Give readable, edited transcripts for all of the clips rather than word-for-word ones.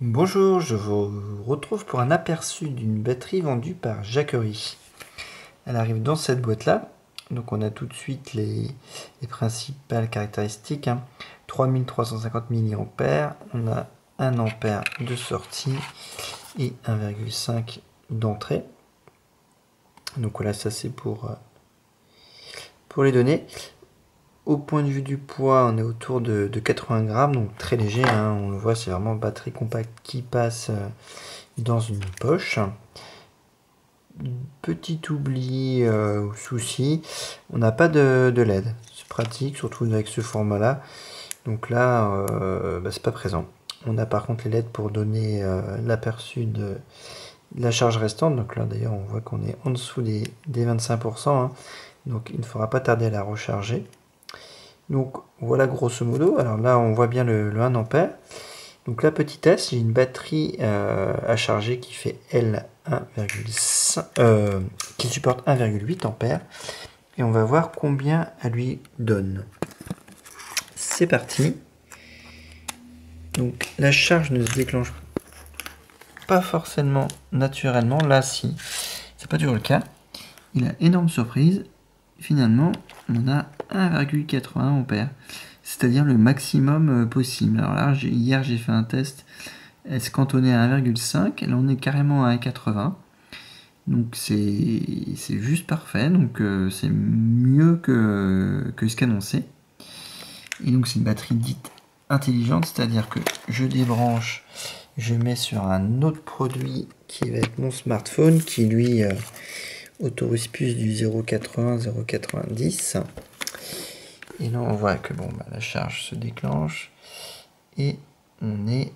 Bonjour, je vous retrouve pour un aperçu d'une batterie vendue par Jacquerie. Elle arrive dans cette boîte-là. Donc on a tout de suite les principales caractéristiques. 3350 mAh, on a 1 ampère de sortie et 1,5 d'entrée. Donc voilà, ça c'est pour les données. Au point de vue du poids, on est autour de 80 grammes, donc très léger, on le voit, c'est vraiment une batterie compacte qui passe dans une poche. Petit oubli ou souci, on n'a pas de LED. C'est pratique, surtout avec ce format-là. Donc là, c'est pas présent. On a par contre les LED pour donner l'aperçu de la charge restante. Donc là, d'ailleurs, on voit qu'on est en dessous des 25%. Donc il ne faudra pas tarder à la recharger. Donc voilà grosso modo. Alors là, on voit bien le 1 ampère. Donc la petitesse, j'ai une batterie à charger qui fait qui supporte 1,8 ampères. Et on va voir combien elle lui donne. C'est parti. Donc la charge ne se déclenche pas forcément naturellement. Là, si. C'est pas toujours le cas. Et la énorme surprise, finalement, on a 1,81 ampères. C'est-à-dire le maximum possible. Alors là, hier, j'ai fait un test. Elle se cantonnait à 1,5. Là, on est carrément à 1,80. Donc c'est juste parfait. Donc c'est mieux que ce qu'annoncé. Et donc c'est une batterie dite intelligente, c'est-à-dire que je débranche, je mets sur un autre produit qui va être mon smartphone, qui lui autorise plus du 0,80, 0,90. Et là on voit que la charge se déclenche et on est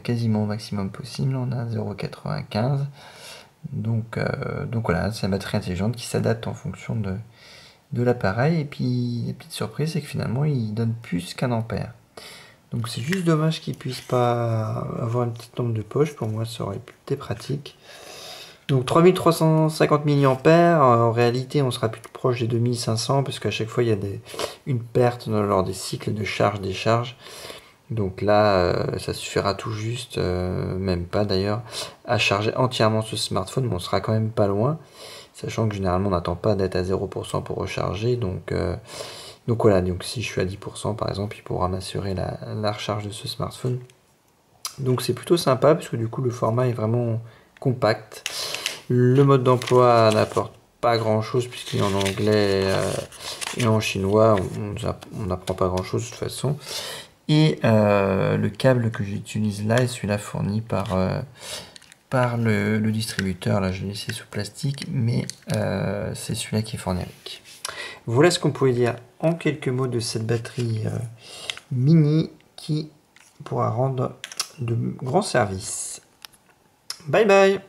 quasiment au maximum possible. On a 0,95. Donc voilà, c'est une batterie intelligente qui s'adapte en fonction de l'appareil. Et puis la petite surprise, c'est que finalement il donne plus qu'un ampère. Donc c'est juste dommage qu'il puisse pas avoir une petite lampe de poche. Pour moi, ça aurait été pratique. Donc 3350 mAh, en réalité on sera plus proche des 2500 parce qu'à chaque fois il y a une perte lors des cycles de charge-décharge. Donc là, ça suffira tout juste, même pas d'ailleurs, à charger entièrement ce smartphone, mais on sera quand même pas loin, sachant que généralement on n'attend pas d'être à 0% pour recharger, donc voilà, donc si je suis à 10% par exemple, il pourra m'assurer la recharge de ce smartphone. Donc c'est plutôt sympa, parce que du coup le format est vraiment compact. Le mode d'emploi n'apporte pas grand chose, puisqu'il est en anglais et en chinois, on n'apprend pas grand chose de toute façon. Et le câble que j'utilise là est celui-là fourni par le distributeur. Là, je l'ai laissé sous plastique, mais c'est celui-là qui est fourni avec. Voilà ce qu'on pouvait dire en quelques mots de cette batterie mini qui pourra rendre de grands services. Bye bye!